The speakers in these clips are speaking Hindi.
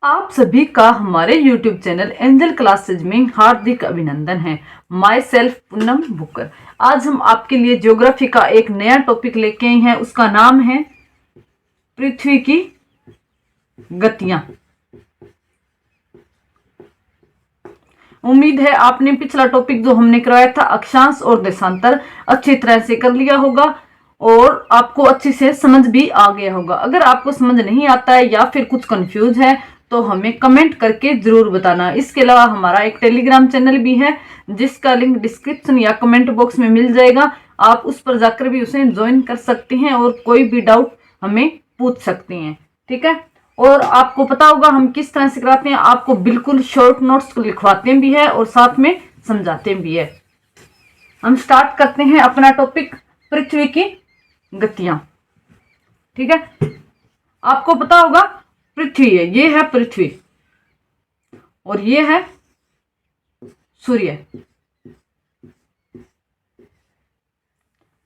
आप सभी का हमारे YouTube चैनल एंजल क्लासेज में हार्दिक अभिनंदन है। My self Poonam Booker. आज हम आपके लिए ज्योग्राफी का एक नया टॉपिक लेके आए हैं। उसका नाम है पृथ्वी की गतियां। उम्मीद है आपने पिछला टॉपिक जो हमने करवाया था अक्षांश और देशांतर अच्छी तरह से कर लिया होगा और आपको अच्छी से समझ भी आ गया होगा। अगर आपको समझ नहीं आता है या फिर कुछ कंफ्यूज है तो हमें कमेंट करके जरूर बताना। इसके अलावा हमारा एक टेलीग्राम चैनल भी है जिसका लिंक डिस्क्रिप्शन या कमेंट बॉक्स में मिल जाएगा। आप उस पर जाकर भी उसे ज्वाइन कर सकते हैं और कोई भी डाउट हमें पूछ सकते हैं। ठीक है। और आपको पता होगा हम किस तरह से कराते हैं। आपको बिल्कुल शॉर्ट नोट्स लिखवाते भी है और साथ में समझाते भी है। हम स्टार्ट करते हैं अपना टॉपिक पृथ्वी की गतियां। ठीक है। आपको पता होगा पृथ्वी है, ये है पृथ्वी और ये है सूर्य।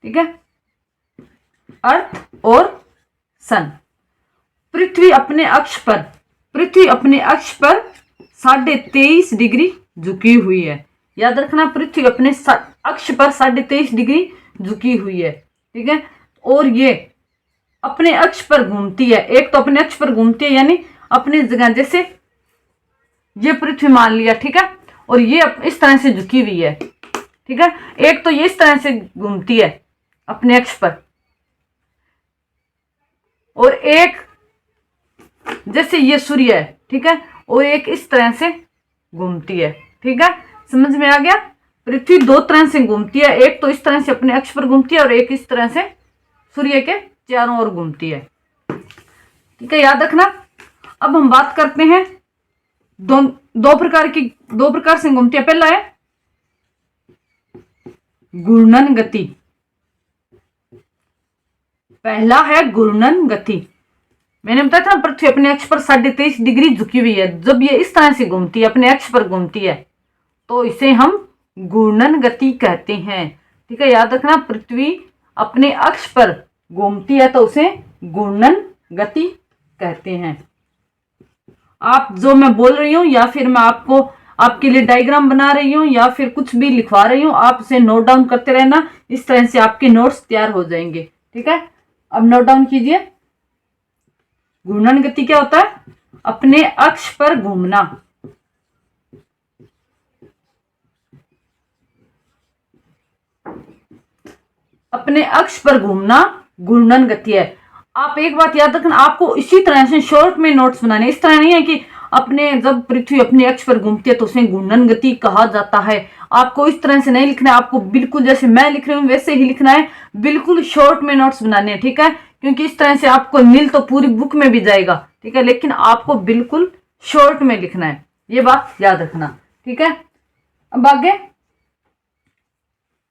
ठीक है। अर्थ और सन। पृथ्वी अपने अक्ष पर 23.5 डिग्री झुकी हुई है। याद रखना, पृथ्वी अपने अक्ष पर 23.5 डिग्री झुकी हुई है। ठीक है। और ये अपने अक्ष पर घूमती है। एक तो अपने अक्ष पर घूमती है यानी अपनी जगह, जैसे ये पृथ्वी मान लिया। ठीक है। और ये इस तरह से झुकी हुई है। ठीक है। एक तो ये इस तरह से घूमती है अपने अक्ष पर, और एक जैसे ये सूर्य है। ठीक है। और एक इस तरह से घूमती है। ठीक है। समझ में आ गया। पृथ्वी दो तरह से घूमती है, एक तो इस तरह से अपने अक्ष पर घूमती है और एक इस तरह से सूर्य के चारों ओर घूमती है। ठीक है। याद रखना। अब हम बात करते हैं दो प्रकार से घूमती है। पहला है घूर्णन गति। मैंने बताया था पृथ्वी अपने अक्ष पर 23.5 डिग्री झुकी हुई है। जब ये इस तरह से घूमती है, अपने अक्ष पर घूमती है, तो इसे हम घूर्णन गति कहते हैं। ठीक है। याद रखना, पृथ्वी अपने अक्ष पर घूमती है तो उसे घूर्णन गति कहते हैं। आप जो मैं बोल रही हूं या फिर मैं आपके लिए डायग्राम बना रही हूं या फिर कुछ भी लिखवा रही हूं, आप उसे नोट डाउन करते रहना। इस तरह से आपके नोट्स तैयार हो जाएंगे। ठीक है। अब नोट डाउन कीजिए। घूर्णन गति क्या होता है? अपने अक्ष पर घूमना। अपने अक्ष पर घूमना घूर्णन गति है। आप एक बात याद रखना, आपको इसी तरह से शॉर्ट में नोट्स बनाने। इस तरह नहीं है कि जब पृथ्वी अपने अक्ष पर घूमती है तो उसे घूर्णन गति कहा जाता है। आपको इस तरह से नहीं लिखना है। आपको बिल्कुल जैसे मैं लिख रही हूँ वैसे ही लिखना है। बिल्कुल शॉर्ट में नोट्स बनाने हैं। ठीक है। क्योंकि इस तरह से आपको मिल तो पूरी बुक में भी जाएगा। ठीक है। लेकिन आपको बिल्कुल शॉर्ट में लिखना है, ये बात याद रखना। ठीक है। अब आगे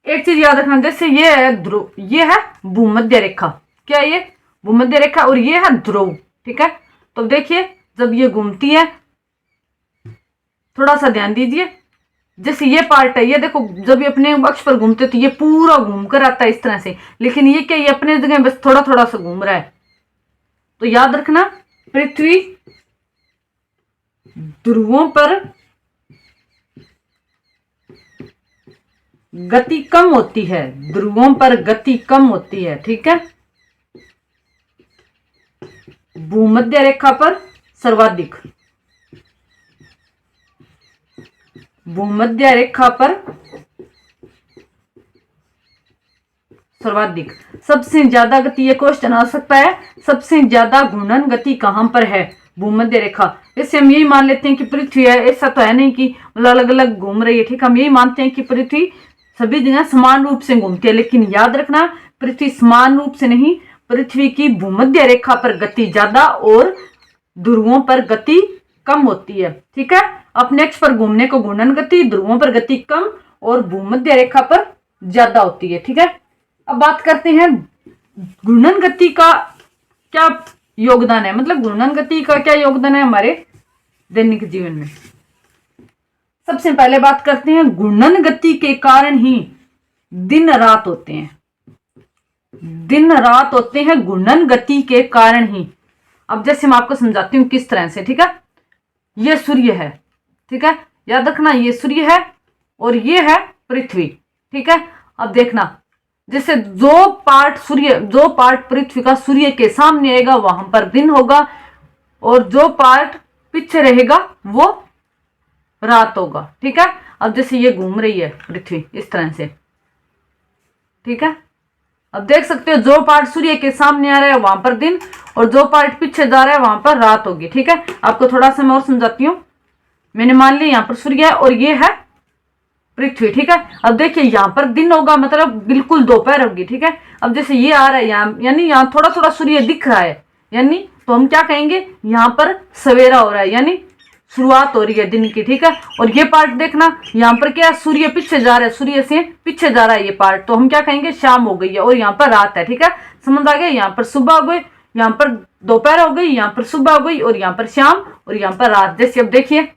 एक चीज याद रखना, जैसे ये है ध्रुव, ये है भूमध्य रेखा। क्या ये? भूमध्य रेखा। और ये है ध्रुव। ठीक है। तो देखिए जब ये घूमती है, थोड़ा सा ध्यान दीजिए, जैसे ये पार्ट है, ये देखो जब ये अपने अक्ष पर घूमते तो ये पूरा घूम कर आता है इस तरह से। लेकिन ये क्या, ये अपने जगह बस थोड़ा थोड़ा सा घूम रहा है। तो याद रखना, पृथ्वी ध्रुवों पर गति कम होती है। ध्रुवों पर गति कम होती है। ठीक है। भूमध्य रेखा पर सर्वाधिक। भूमध्य रेखा पर सर्वाधिक। सबसे ज्यादा गति, ये क्वेश्चन आ सकता है, सबसे ज्यादा घूर्णन गति कहां पर है? भूमध्य रेखा। इससे हम यही मान लेते हैं कि पृथ्वी है, ऐसा तो है नहीं कि अलग अलग घूम रही है। ठीक है। हम यही मानते हैं कि पृथ्वी सभी जगह समान रूप से घूमती है। लेकिन याद रखना, पृथ्वी समान रूप से नहीं, पृथ्वी की भूमध्य रेखा पर गति ज्यादा और ध्रुवों पर गति कम होती है। ठीक है। अपने अक्ष पर घूमने को घूर्णन गति, ध्रुवों पर गति कम और भूमध्य रेखा पर ज्यादा होती है। ठीक है। अब बात करते हैं घूर्णन गति का क्या योगदान है, मतलब घूर्णन गति का क्या योगदान है हमारे दैनिक जीवन में। सबसे पहले बात करते हैं, घूर्णन गति के कारण ही दिन रात होते हैं। दिन रात होते हैं घूर्णन गति के कारण ही। अब जैसे मैं आपको समझाती हूँ किस तरह से। ठीक है। ये सूर्य है, ठीक है, याद रखना ये सूर्य है और ये है पृथ्वी, ठीक है। अब देखना जैसे जो पार्ट पृथ्वी का सूर्य के सामने आएगा वहां पर दिन होगा, और जो पार्ट पीछे रहेगा वो रात होगा, ठीक है। अब जैसे ये घूम रही है पृथ्वी इस तरह से, ठीक है। अब देख सकते हो जो पार्ट सूर्य के सामने आ रहा है वहां पर दिन, और जो पार्ट पीछे जा रहा है वहां पर रात होगी, ठीक है। आपको थोड़ा सा मैं और समझाती हूँ। मैंने मान लिया यहाँ पर सूर्य है और ये है पृथ्वी, ठीक है। अब देखिए यहाँ पर दिन होगा, मतलब बिल्कुल दोपहर होगी, ठीक है। अब जैसे ये आ रहा है यहाँ, यानी यहाँ थोड़ा थोड़ा सूर्य दिख रहा है, यानी तो हम क्या कहेंगे, यहाँ पर सवेरा हो रहा है, यानी शुरुआत हो रही है दिन की, ठीक है। और ये पार्ट देखना, यहाँ पर क्या सूर्य पीछे जा रहा है, सूर्य से पीछे जा रहा है ये पार्ट, तो हम क्या कहेंगे, शाम हो गई है, और यहाँ पर रात है, ठीक है। समझ आ गया। यहाँ पर सुबह हो गई, यहाँ पर दोपहर हो गई, यहाँ पर सुबह हो गई, और यहाँ पर शाम, और यहाँ पर रात। जैसे अब देखिए,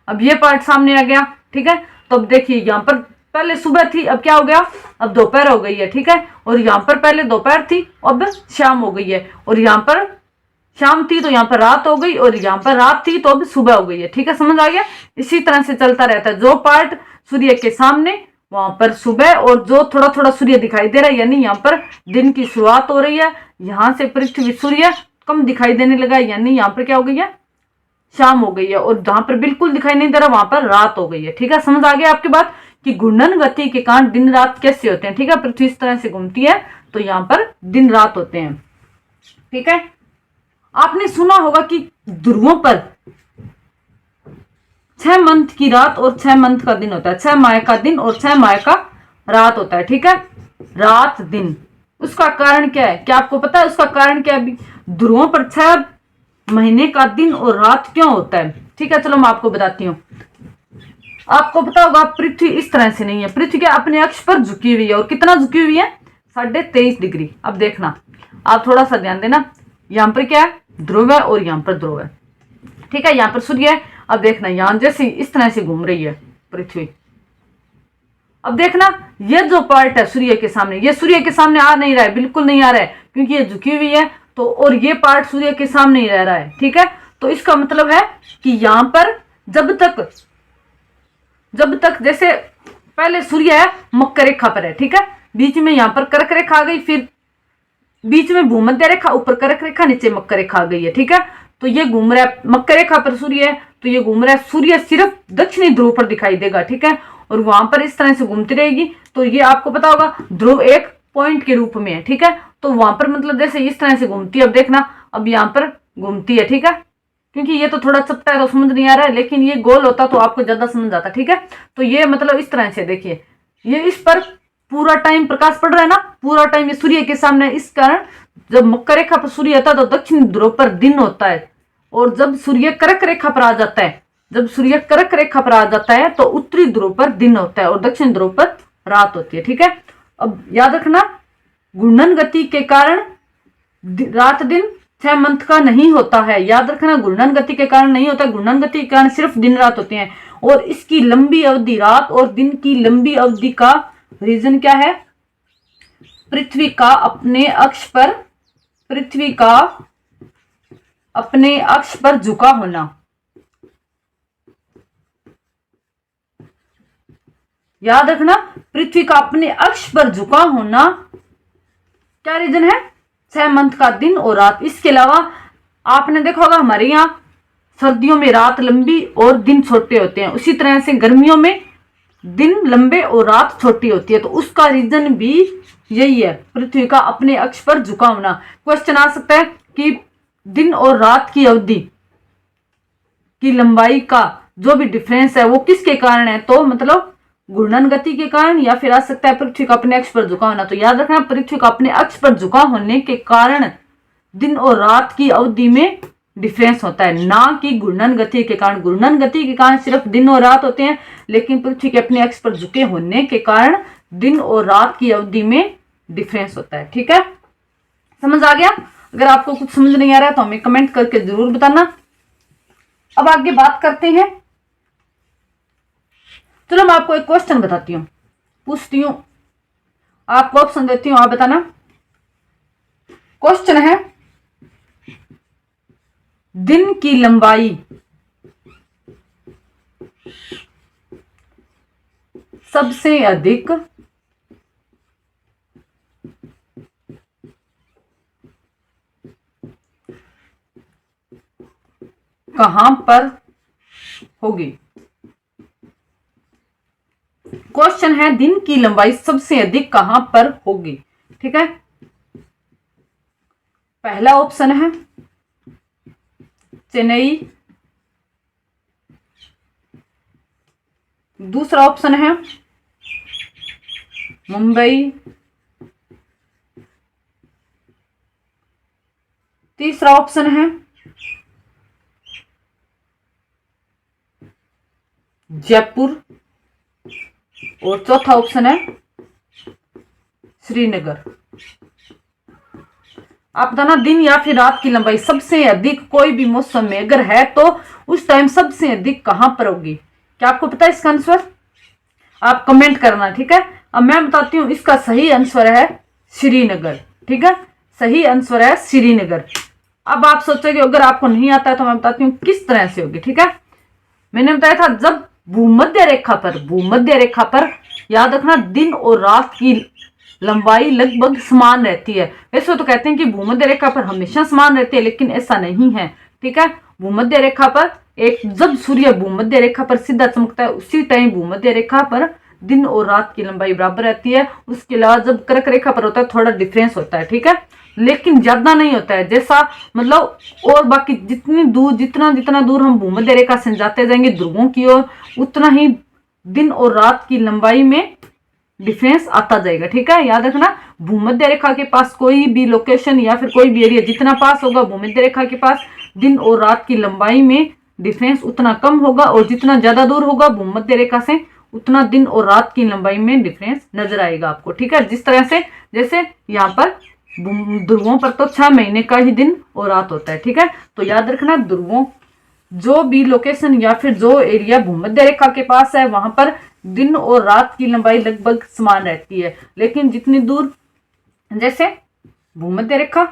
अब ये पार्ट सामने आ गया, ठीक है। तो अब देखिए यहाँ पर पहले सुबह थी, अब क्या हो गया, अब दोपहर हो गई है, ठीक है। और यहाँ पर पहले दोपहर थी, अब शाम हो गई है, और यहाँ पर शाम थी तो यहाँ पर रात हो गई, और यहाँ पर रात थी तो अब सुबह हो गई है, ठीक है। समझ आ गया। इसी तरह से चलता रहता है, जो पार्ट सूर्य के सामने वहां पर सुबह, और जो थोड़ा थोड़ा सूर्य दिखाई दे रहा है, यानी यहाँ पर दिन की शुरुआत हो रही है। यहाँ से पृथ्वी सूर्य कम दिखाई देने लगा, यानी यहाँ पर क्या हो गई है, शाम हो गई है, और जहां पर बिल्कुल दिखाई नहीं दे रहा वहां पर रात हो गई है, ठीक है। समझ आ गया आपकी बात कि घूर्णन गति के कारण दिन रात कैसे होते हैं, ठीक है। पृथ्वी इस तरह से घूमती है तो यहाँ पर दिन रात होते हैं, ठीक है। आपने सुना होगा कि ध्रुवों पर 6 मंथ की रात और 6 मंथ का दिन होता है, 6 माह का दिन और 6 माह का रात होता है, ठीक है। रात दिन, उसका कारण क्या है, क्या आपको पता है उसका कारण क्या है? ध्रुवों पर 6 महीने का दिन और रात क्यों होता है, ठीक है। चलो मैं आपको बताती हूँ। आपको पता होगा पृथ्वी इस तरह से नहीं है, पृथ्वी के अपने अक्ष पर झुकी हुई है, और कितना झुकी हुई है, 23.5 डिग्री। अब देखना, आप थोड़ा सा ध्यान देना, यहाँ पर क्या है, ध्रुव है, और यहाँ पर ध्रुव है, ठीक है। यहाँ पर सूर्य है। अब देखना यहाँ जैसे इस तरह से घूम रही है पृथ्वी। अब देखना ये जो पार्ट है सूर्य के सामने, ये सूर्य के सामने आ नहीं रहा है, बिल्कुल नहीं आ रहा है, क्योंकि ये झुकी हुई है, तो और ये पार्ट सूर्य के सामने ही रह रहा है, ठीक है। तो इसका मतलब है कि यहाँ पर जब तक जैसे पहले सूर्य है मकर रेखा पर है, ठीक है, बीच में यहाँ पर कर्क रेखा आ गई, फिर बीच में भूमध्य रेखा, ऊपर कर्क रेखा, नीचे मकर रेखा आ गई है, ठीक है। तो ये घूम रहा है, मकर रेखा पर सूर्य है, तो ये घूम रहा है, सूर्य सिर्फ दक्षिणी ध्रुव पर दिखाई देगा, ठीक है, और वहां पर इस तरह से घूमती रहेगी। तो ये आपको पता होगा ध्रुव एक पॉइंट के रूप में है, ठीक है। तो वहां पर मतलब जैसे इस तरह से घूमती है। अब देखना, अब यहाँ पर घूमती है, ठीक है, क्योंकि ये तो थोड़ा चपटा है तो समझ नहीं आ रहा है, लेकिन ये गोल होता तो आपको ज्यादा समझ आता, ठीक है। तो ये मतलब इस तरह से देखिए, ये इस पर पूरा टाइम प्रकाश पड़ रहा है ना, पूरा टाइम ये सूर्य के सामने, इस कारण जब मकर रेखा पर सूर्य होता है तो दक्षिण ध्रुव पर दिन होता है, और जब सूर्य कर्क रेखा पर आ जाता है, तो उत्तरी ध्रुव पर दिन होता है और दक्षिण ध्रुव पर रात होती है, ठीक है। अब याद रखना, घूर्णन गति के कारण रात दिन 6 मंथ का नहीं होता है, याद रखना, घूर्णन गति के कारण नहीं होता, घूर्णन गति के कारण सिर्फ दिन रात होते हैं। और इसकी लंबी अवधि, रात और दिन की लंबी अवधि का रीजन क्या है, पृथ्वी का अपने अक्ष पर झुका होना। याद रखना, पृथ्वी का अपने अक्ष पर झुका होना क्या रीजन है, 6 मंथ का दिन और रात। इसके अलावा आपने देखा होगा हमारे यहाँ सर्दियों में रात लंबी और दिन छोटे होते हैं, उसी तरह से गर्मियों में दिन लंबे और रात छोटी होती है, तो उसका रीजन भी यही है, पृथ्वी का अपने अक्ष पर झुका होना। क्वेश्चन आ सकता है कि दिन और रात की अवधि की लंबाई का जो भी डिफरेंस है वो किसके कारण है, तो मतलब घूर्णन गति के कारण, या फिर आ सकता है पृथ्वी का अपने अक्ष पर झुका होना। तो याद रखना, पृथ्वी का अपने अक्ष पर झुका होने के कारण दिन और रात की अवधि में डिफरेंस होता है, ना कि घूर्णन गति के कारण। घूर्णन गति के कारण सिर्फ दिन और रात होते हैं, लेकिन पृथ्वी के अपने अक्ष पर झुके होने के कारण दिन और रात की अवधि में डिफरेंस होता है, ठीक है। समझ आ गया? अगर आपको कुछ समझ नहीं आ रहा है तो हमें कमेंट करके जरूर बताना। अब आगे बात करते हैं। चलो मैं आपको एक क्वेश्चन बताती हूँ, पूछती हूँ, आपको ऑप्शन देती हूँ, आप बताना। क्वेश्चन है, दिन की लंबाई सबसे अधिक कहां पर होगी। क्वेश्चन है दिन की लंबाई सबसे अधिक कहां पर होगी। ठीक है, पहला ऑप्शन है चेन्नई, दूसरा ऑप्शन है मुंबई, तीसरा ऑप्शन है जयपुर और चौथा ऑप्शन है श्रीनगर। आप बताना दिन या फिर रात की लंबाई सबसे अधिक कोई भी मौसम में अगर है तो उस टाइम सबसे अधिक कहां पर होगी। क्या आपको पता है इसका आंसर? आप कमेंट करना। ठीक है, अब मैं बताती हूं, इसका सही आंसर है श्रीनगर। ठीक है, सही आंसर है श्रीनगर। अब आप सोचोगे अगर आपको नहीं आता है तो मैं बताती हूँ किस तरह से होगी। ठीक है, मैंने बताया था जब भूमध्य रेखा पर याद रखना दिन और रात की लंबाई लगभग समान रहती है। वैसे तो कहते हैं कि भूमध्य रेखा पर हमेशा समान रहती है, लेकिन ऐसा नहीं है। ठीक है, भूमध्य रेखा पर जब सूर्य भूमध्य रेखा पर सीधा चमकता है उसी टाइम भूमध्य रेखा पर दिन और रात की लंबाई बराबर रहती है। उसके अलावा जब कर्क रेखा पर होता है थोड़ा डिफरेंस होता है। ठीक है, लेकिन ज्यादा नहीं होता है। जैसा मतलब और बाकी जितना दूर हम भूमध्य रेखा से जाते जाएंगे ध्रुवों की ओर उतना ही दिन और रात की लंबाई में डिफरेंस आता जाएगा। ठीक है, याद रखना भूमध्य रेखा के पास कोई भी लोकेशन या फिर कोई भी एरिया जितना पास होगा भूमध्य रेखा के पास दिन और रात की लंबाई में डिफरेंस उतना कम होगा, और जितना ज्यादा दूर होगा भूमध्य रेखा से उतना दिन और रात की लंबाई में डिफरेंस नजर आएगा आपको। ठीक है, जिस तरह से जैसे यहाँ पर ध्रुवों पर तो 6 महीने का ही दिन और रात होता है। ठीक है, तो याद रखना ध्रुवों जो भी लोकेशन या फिर जो एरिया भूमध्य रेखा के पास है वहां पर दिन और रात की लंबाई लगभग समान रहती है। लेकिन जितनी दूर जैसे भूमध्य रेखा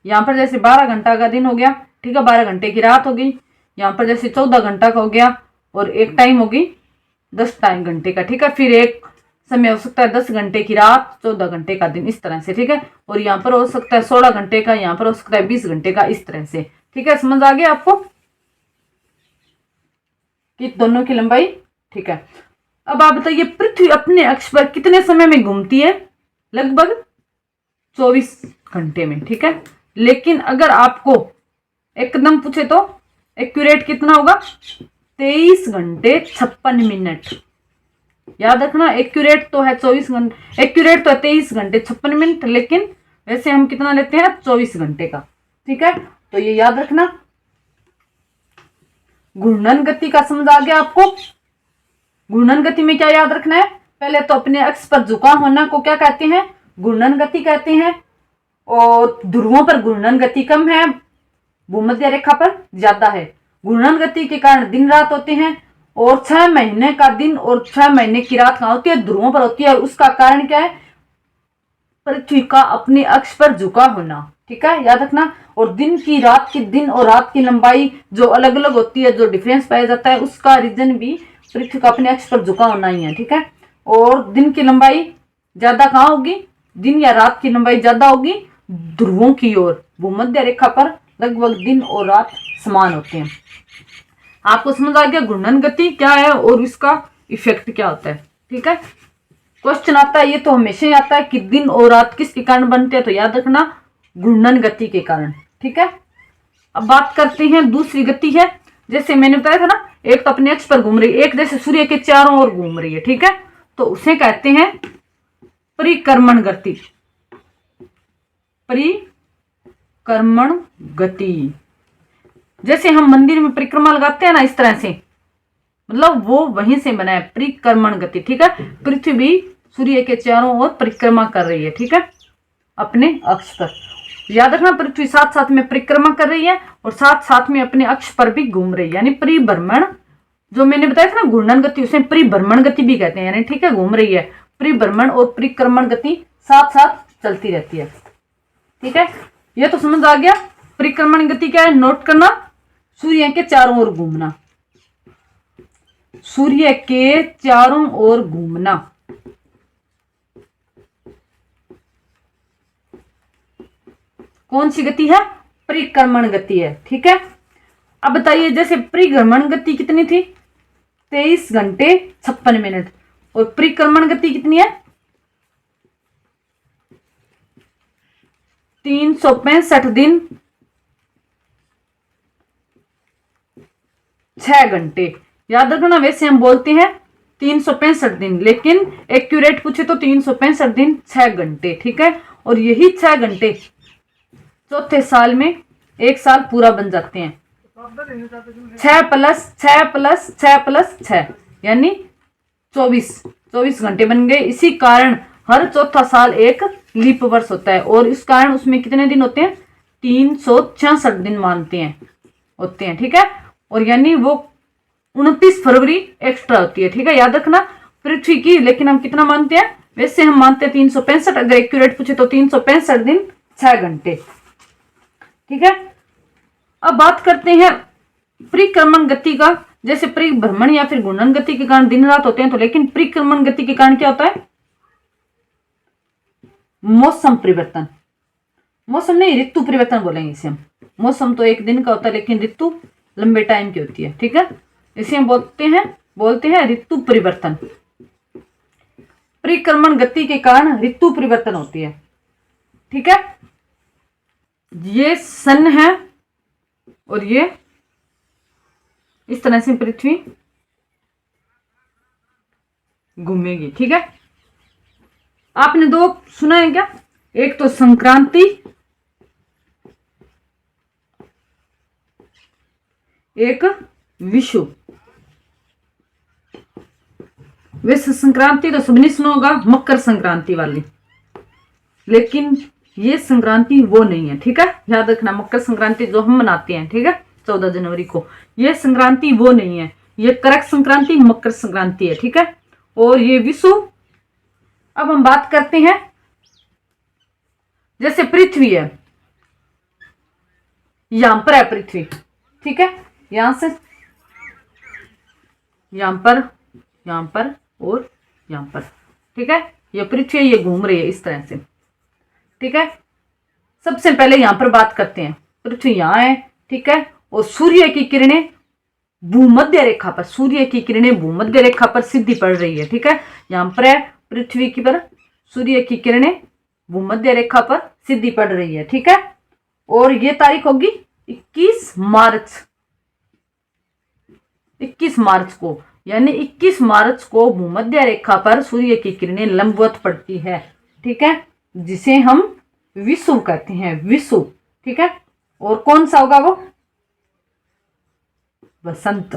यहाँ पर जैसे 12 घंटा का दिन हो गया, ठीक है, 12 घंटे की रात हो गई। यहाँ पर जैसे 14 घंटा का हो गया और एक टाइम होगी 10 घंटे का। ठीक है, फिर एक समय हो सकता है 10 घंटे की रात 14 घंटे का दिन, इस तरह से। ठीक है, और यहाँ पर हो सकता है 16 घंटे का, यहाँ पर हो सकता है 20 घंटे का, इस तरह से। ठीक है, समझ आ गया आपको कि दोनों की लंबाई। ठीक है, अब आप बताइए पृथ्वी अपने अक्ष पर कितने समय में घूमती है? लगभग 24 घंटे में। ठीक है, लेकिन अगर आपको एकदम पूछे तो एक्यूरेट कितना होगा? 23 घंटे 56 मिनट। याद रखना एक्यूरेट तो है 24 घंटे, एक्यूरेट तो है 23 घंटे 56 मिनट, लेकिन वैसे हम कितना लेते हैं? 24 घंटे का। ठीक है, तो ये याद रखना। घूर्णन गति का समझ आ गया आपको? घूर्णन गति में क्या याद रखना है? पहले तो अपने अक्ष पर झुकाव होना को क्या कहते हैं? घूर्णन गति कहते हैं। और ध्रुवों पर घूर्णन गति कम है, भूमध्य रेखा पर ज्यादा है। घूर्णन गति के कारण दिन रात होते हैं, और 6 महीने का दिन और 6 महीने की रात कहाँ होती है? ध्रुवों पर होती है। और उसका कारण क्या है? पृथ्वी का अपने अक्ष पर झुका होना। ठीक है, याद रखना। और दिन और रात की लंबाई जो अलग अलग होती है, जो डिफरेंस पाया जाता है, उसका रीजन भी पृथ्वी का अपने अक्ष पर झुका होना ही है। ठीक है, और दिन की लंबाई ज्यादा कहाँ होगी? दिन या रात की लंबाई ज्यादा होगी ध्रुवों की ओर। भूमध्य रेखा पर लगभग दिन और रात समान होते हैं। आपको समझ आ गया घूर्णन गति क्या है और इसका इफेक्ट क्या होता है? ठीक है, क्वेश्चन आता है, ये तो हमेशा ही आता है कि दिन और रात किसके कारण बनते हैं, तो याद रखना घूर्णन गति के कारण। ठीक है, अब बात करते हैं दूसरी गति है। जैसे मैंने बताया था ना, एक तो अपने अक्ष पर घूम रही है, एक जैसे सूर्य के चारों ओर घूम रही है। ठीक है, तो उसे कहते हैं परिक्रमण गति। परिक्रमण गति जैसे हम मंदिर में परिक्रमा लगाते हैं ना, इस तरह से, मतलब वो वहीं से बना है परिक्रमण गति। ठीक है, पृथ्वी भी सूर्य के चारों ओर परिक्रमा कर रही है। ठीक है, अपने अक्ष पर। याद रखना पृथ्वी साथ साथ में परिक्रमा कर रही है और साथ साथ में अपने अक्ष पर भी घूम रही है, यानी परिभ्रमण। जो मैंने बताया था ना घूर्णन गति, उसे परिभ्रमण गति भी कहते हैं, यानी ठीक है घूम रही है। परिभ्रमण और परिक्रमण गति साथ साथ चलती रहती है। ठीक है, ये तो समझ आ गया। परिक्रमण गति क्या है? नोट करना, सूर्य के चारों ओर घूमना। सूर्य के चारों ओर घूमना। कौन सी गति है? परिक्रमण गति है। ठीक है, अब बताइए जैसे परिभ्रमण गति कितनी थी? 23 घंटे 56 मिनट। और परिक्रमण गति कितनी है? 365 दिन 6 घंटे। याद रखना, वैसे हम बोलते हैं 365 दिन, लेकिन एक्यूरेट पूछे तो 365 दिन 6 घंटे। ठीक है, और यही 6 घंटे चौथे साल में एक साल पूरा बन जाते हैं। 6 प्लस 6 प्लस 6 प्लस 6 यानी 24 घंटे बन गए। इसी कारण हर चौथा साल एक लीप वर्ष होता है, और इस कारण उसमें कितने दिन होते हैं? 366 दिन मानते हैं होते हैं। ठीक है, और यानी वो 29 फरवरी एक्स्ट्रा होती है। ठीक है, याद रखना पृथ्वी की, लेकिन हम कितना मानते हैं? वैसे हम मानते हैं 365, अगर एक्यूरेट पूछे तो 365 दिन 6 घंटे। ठीक है, अब बात करते हैं परिक्रमण गति का। जैसे परिभ्रमण या फिर घूर्णन गति के कारण दिन रात होते हैं, तो लेकिन परिक्रमण गति के कारण क्या होता है? मौसम परिवर्तन। मौसम नहीं, ऋतु परिवर्तन बोलेंगे इसे हम। मौसम तो एक दिन का होता है, लेकिन ऋतु लंबे टाइम की होती है। ठीक है, इसे हम बोलते हैं ऋतु परिवर्तन। परिक्रमण गति के कारण ऋतु परिवर्तन होती है। ठीक है, ये सन है और ये इस तरह से पृथ्वी घूमेगी। ठीक है, आपने दो सुना है क्या? एक तो संक्रांति, एक विषु। वैसे संक्रांति तो सबने सुना होगा, मकर संक्रांति वाली, लेकिन ये संक्रांति वो नहीं है। ठीक है, याद रखना, मकर संक्रांति जो हम मनाते हैं, ठीक है, 14 जनवरी को, ये संक्रांति वो नहीं है। ये करक संक्रांति मकर संक्रांति है। ठीक है, और ये विषु। अब हम बात करते हैं, जैसे पृथ्वी है, यहां पर है पृथ्वी। ठीक है, यहां से यहां पर और यहां पर। ठीक है, ये पृथ्वी ये घूम रही है इस तरह से। ठीक है, सबसे पहले यहां पर बात करते हैं, पृथ्वी यहां है। ठीक है, और सूर्य की किरणें भूमध्य रेखा पर, सूर्य की किरणें भूमध्य रेखा पर सीधी पड़ रही है। ठीक है, यहां पर है पृथ्वी की पर सूर्य की किरणें भूमध्य रेखा पर सीधी पड़ रही है। ठीक है, और ये तारीख होगी 21 मार्च को, यानी 21 मार्च को भूमध्य रेखा पर सूर्य की किरणें लंबवत पड़ती है। ठीक है, जिसे हम विषुव कहते हैं, विषुव। ठीक है, और कौन सा होगा वो? बसंत।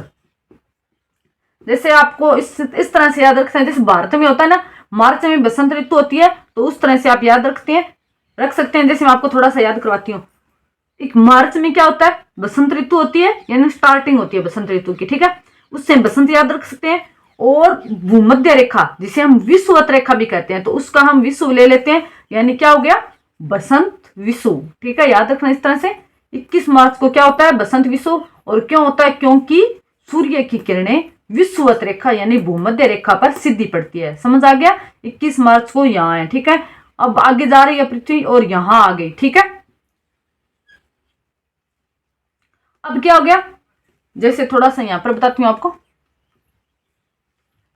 जैसे आपको इस तरह से याद रखते हैं, जैसे भारत में होता है ना, मार्च में बसंत ऋतु होती है, तो उस तरह से आप याद रख सकते हैं। जैसे मैं आपको थोड़ा सा याद करवाती हूँ, एक मार्च में क्या होता है? बसंत ऋतु होती है, यानी स्टार्टिंग होती है बसंत ऋतु की। ठीक है, उससे बसंत याद रख सकते हैं। और भूमध्य रेखा, जिसे हम विषुवत रेखा भी कहते हैं, तो उसका हम विषुव ले लेते हैं, यानी क्या हो गया? बसंत विषुव। ठीक है, याद रखना इस तरह से। 21 मार्च को क्या होता है? बसंत विषुव। और क्यों होता है? क्योंकि सूर्य की किरणें विषुवत रेखा यानी भूमध्य रेखा पर सीधी पड़ती है। समझ आ गया? 21 मार्च को यहाँ है। ठीक है, अब आगे जा रही है पृथ्वी और यहां आ गई। ठीक है, अब क्या हो गया? जैसे थोड़ा सा यहां पर बताती हूँ आपको,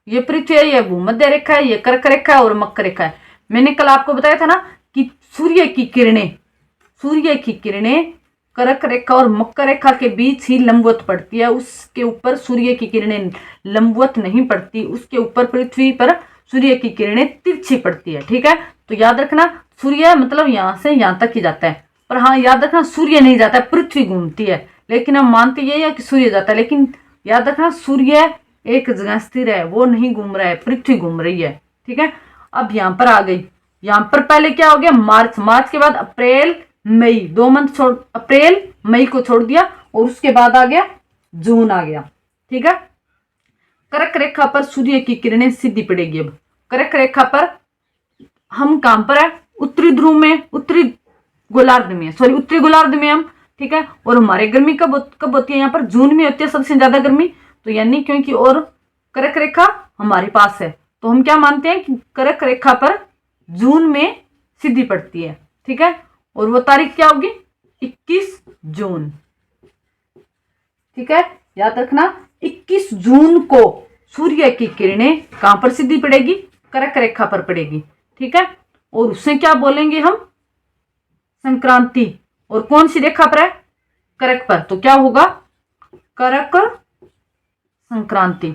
ये पृथ्वी है, ये भूमध्य रेखा है, ये कर्क रेखा है और मकर रेखा है। मैंने कल आपको बताया था ना कि सूर्य की किरणें कर्क रेखा और मकर रेखा के बीच ही लंबवत पड़ती है, उसके ऊपर सूर्य की किरणें लंबवत नहीं पड़ती, उसके ऊपर पृथ्वी पर सूर्य की किरणें तिरछी पड़ती है। ठीक है, तो याद रखना सूर्य मतलब यहां से यहां तक ही जाता है, पर हाँ याद रखना सूर्य नहीं जाता है, पृथ्वी घूमती है। लेकिन हम मानते ये है कि सूर्य जाता है, लेकिन याद रखना सूर्य एक जगह स्थिर है, वो नहीं घूम रहा है, पृथ्वी घूम रही है। ठीक है, अब यहां पर आ गई। यहां पर पहले क्या हो गया? मार्च के बाद अप्रैल मई, 2 मंथ छोड़, अप्रैल मई को छोड़ दिया, और उसके बाद आ गया जून आ गया। ठीक है, कर्क रेखा पर सूर्य की किरणें सीधी पड़ेगी। अब कर्क रेखा पर हम कहां पर है? उत्तरी ध्रुव में, उत्तरी गोलार्ध में हम। ठीक है, और हमारे गर्मी कब होती है? यहाँ पर जून में होती है सबसे ज्यादा गर्मी, तो यानी क्योंकि और कर्क रेखा हमारे पास है, तो हम क्या मानते हैं कि कर्क रेखा पर जून में सिद्धि पड़ती है, ठीक है। और वो तारीख क्या होगी, 21 जून, ठीक है। याद रखना 21 जून को सूर्य की किरणें कहां पर सिद्धि पड़ेगी, कर्क रेखा पर पड़ेगी, ठीक है। और उससे क्या बोलेंगे हम, संक्रांति। और कौन सी रेखा पर है, कर्क पर, तो क्या होगा, कर्क संक्रांति।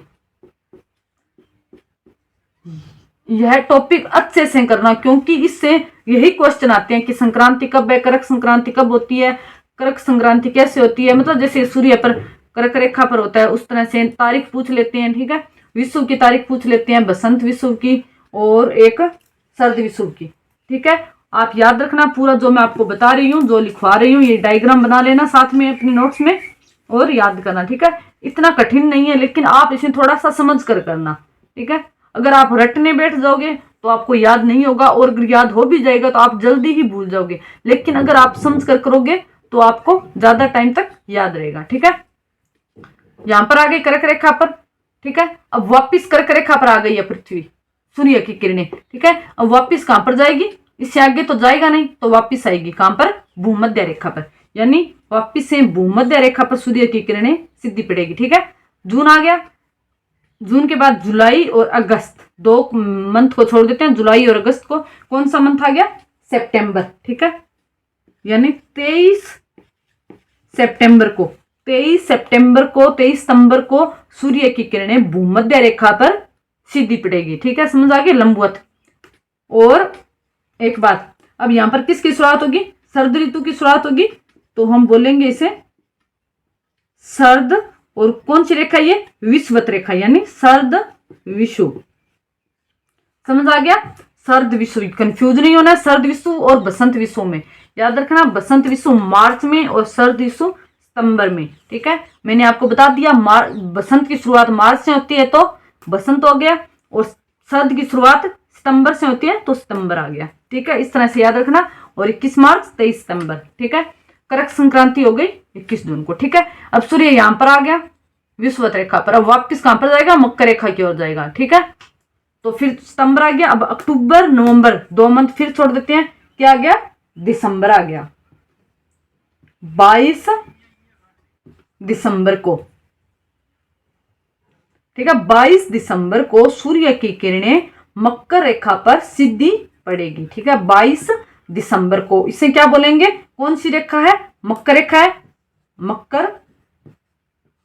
यह टॉपिक अच्छे से करना, क्योंकि इससे यही क्वेश्चन आते हैं कि संक्रांति कब है, कर्क संक्रांति कब होती है, कर्क संक्रांति कैसे होती है। मतलब जैसे सूर्य पर कर्क रेखा पर होता है उस तरह से तारीख पूछ लेते हैं, ठीक है। विषुव की तारीख पूछ लेते हैं, बसंत विषुव की और एक शरद विषुव की, ठीक है। आप याद रखना पूरा जो मैं आपको बता रही हूँ, जो लिखवा रही हूँ, ये डायग्राम बना लेना साथ में अपनी नोट्स में और याद करना, ठीक है। इतना कठिन नहीं है, लेकिन आप इसे थोड़ा सा समझ कर करना, ठीक है। अगर आप रटने बैठ जाओगे तो आपको याद नहीं होगा, और अगर याद हो भी जाएगा तो आप जल्दी ही भूल जाओगे। लेकिन अगर आप समझ कर करोगे तो आपको ज्यादा टाइम तक याद रहेगा, ठीक है। यहां पर आ गई कर्क रेखा पर, ठीक है। अब वापिस कर्क रेखा पर आ गई है पृथ्वी, सूर्य की किरणें, ठीक है। अब वापिस कहां पर जाएगी, इससे आगे तो जाएगा नहीं, तो वापिस आएगी कहां पर, भूमध्य रेखा पर, यानी वापिस से भूमध्य रेखा पर सूर्य की किरणें सिद्धि पड़ेगी, ठीक है। जून आ गया, जून के बाद जुलाई और अगस्त, 2 मंथ को छोड़ देते हैं, जुलाई और अगस्त को। कौन सा मंथ आ गया, सितंबर, ठीक है। यानी 23 सितंबर को 23 सितंबर को सूर्य की किरणें भूमध्य रेखा पर सीधी पड़ेगी, ठीक है। समझ आ गई, लंबवत। और एक बात, अब यहां पर किसकी शुरुआत होगी, शरद ऋतु की शुरुआत होगी, तो हम बोलेंगे इसे शरद, और कौन सी रेखा, ये विषुवत रेखा, यानी शरद विषुव। समझ आ गया, शरद विषुव, कंफ्यूज नहीं होना, शरद विषुव और बसंत विषुव में। याद रखना, बसंत विषुव मार्च में और शरद विषुव सितंबर में, ठीक है। मैंने आपको बता दिया, बसंत की शुरुआत मार्च से होती है तो बसंत हो गया, और शरद की शुरुआत सितंबर से होती है तो सितंबर आ गया, ठीक है। इस तरह से याद रखना। और 21 मार्च 23 सितंबर, ठीक है। कर्क संक्रांति हो गई 21 जून को, ठीक है। अब सूर्य यहां पर आ गया विषुवत रेखा पर, अब वापस कहां पर जाएगा, मकर रेखा की ओर जाएगा, ठीक है। तो फिर सितंबर आ गया, अब अक्टूबर नवंबर 2 मंथ फिर छोड़ देते हैं, क्या आ गया, दिसंबर आ गया, 22 दिसंबर को, ठीक है। 22 दिसंबर को सूर्य की किरणें मकर रेखा पर सीधी पड़ेगी, ठीक है। 22 दिसंबर को, इसे क्या बोलेंगे, कौन सी रेखा है, मकर रेखा है, मकर,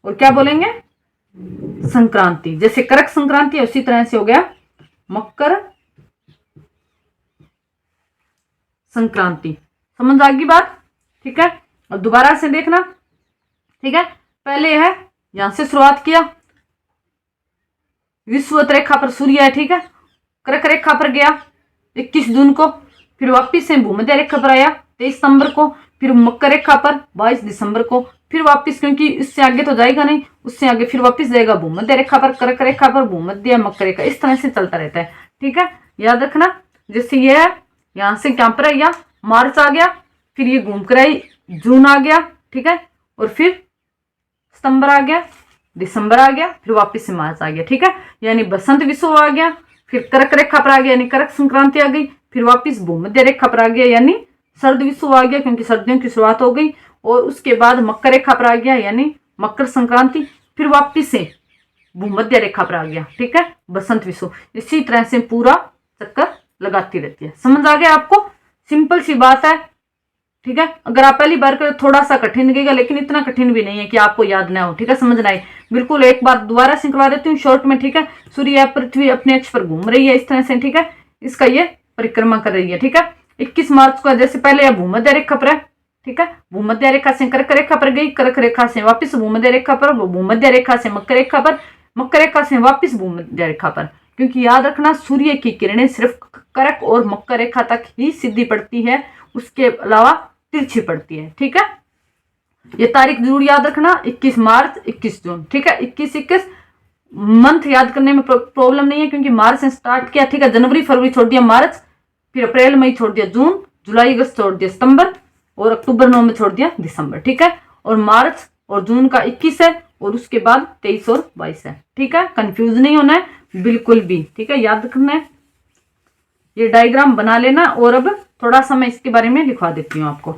और क्या बोलेंगे, संक्रांति। जैसे कर्क संक्रांति है उसी तरह से हो गया मकर संक्रांति। समझ आ गई बात, ठीक है। अब दोबारा से देखना, ठीक है। पहले है, यहां से शुरुआत किया, विषुवत रेखा पर सूर्य है, ठीक है। कर्क रेखा पर गया 21 जून को, फिर वापिस से भूमध्य रेखा पर आया 23 सितंबर को, फिर मकर रेखा पर 22 दिसंबर को, फिर वापिस, क्योंकि इससे आगे तो जाएगा नहीं, उससे आगे फिर वापिस जाएगा भूमध्य रेखा पर, कर्क रेखा पर, भूमध्य, मकर रेखा, इस तरह से चलता रहता है, ठीक है। याद रखना, जैसे ये है, यहां से क्या पर आया, मार्च आ गया, फिर ये घूम कर आई, जून आ गया, ठीक है। और फिर सितंबर आ गया, दिसंबर आ गया, फिर वापिस से मार्च आ गया, ठीक है। यानी बसंत विषुव आ गया, फिर कर्क रेखा पर आ गया, यानी कर्क संक्रांति आ गई, फिर वापिस भूमध्य रेखा पर आ गया, यानी शरद विषुव आ गया, क्योंकि सर्दियों की शुरुआत हो गई। और उसके बाद मकर रेखा पर आ गया, यानी मकर संक्रांति, फिर वापिस से भूमध्य रेखा पर आ गया, ठीक है, बसंत विषुव। इसी तरह से पूरा चक्कर लगाती रहती है। समझ आ गया आपको, सिंपल सी बात है, ठीक है। अगर आप पहली बार करें थोड़ा सा कठिन लगेगा, लेकिन इतना कठिन भी नहीं है कि आपको याद ना हो, ठीक है, समझना है। बिल्कुल एक बार दोबारा से करवा देती हूँ शॉर्ट में, ठीक है। सूर्य पृथ्वी अपने अक्ष पर घूम रही है इस तरह से, ठीक है, इसका ये परिक्रमा कर रही है, ठीक है। 21 मार्च को जैसे पहले भूमध्य रेखा पर है, ठीक है, भूमध्य रेखा से कर्क रेखा पर गई, कर्क रेखा से वापिस भूमध्य रेखा पर, भूमध्य रेखा से मकर रेखा पर, मकर रेखा से वापिस भूमध्य रेखा पर। क्योंकि याद रखना, सूर्य की किरणें सिर्फ कर्क और मकर रेखा तक ही सीधी पड़ती है, उसके अलावा तिरछी पड़ती है, ठीक है। ये तारीख जरूर याद रखना, 21 मार्च 21 जून, ठीक है। 21 मंथ याद करने में प्रॉब्लम नहीं है, क्योंकि मार्च से स्टार्ट किया, ठीक है। जनवरी फरवरी छोड़ दिया मार्च, फिर अप्रैल मई छोड़ दिया जून, जुलाई अगस्त छोड़ दिया सितंबर, और अक्टूबर नवंबर छोड़ दिया दिसंबर, ठीक है। और मार्च और जून का 21 है, और उसके बाद 23 और 22 है। ठीक है, कंफ्यूज नहीं होना है बिल्कुल भी। ठीक है, याद रखना है, ये डायग्राम बना लेना। और अब थोड़ा सा मैं इसके बारे में लिखवा देती हूँ आपको।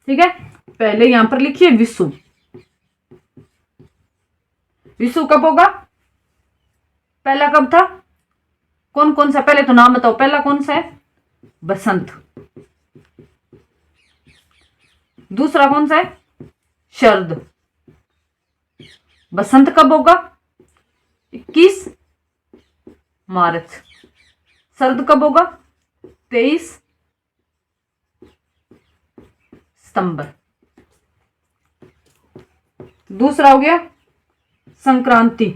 ठीक है, पहले यहां पर लिखिए विषु। विषु कब होगा? पहला कब था? कौन कौन सा? पहले तो नाम बताओ, पहला कौन सा है? बसंत। दूसरा कौन सा है? शरद। बसंत कब होगा? 21 मार्च। शरद कब होगा? 23 सितंबर। दूसरा हो गया संक्रांति।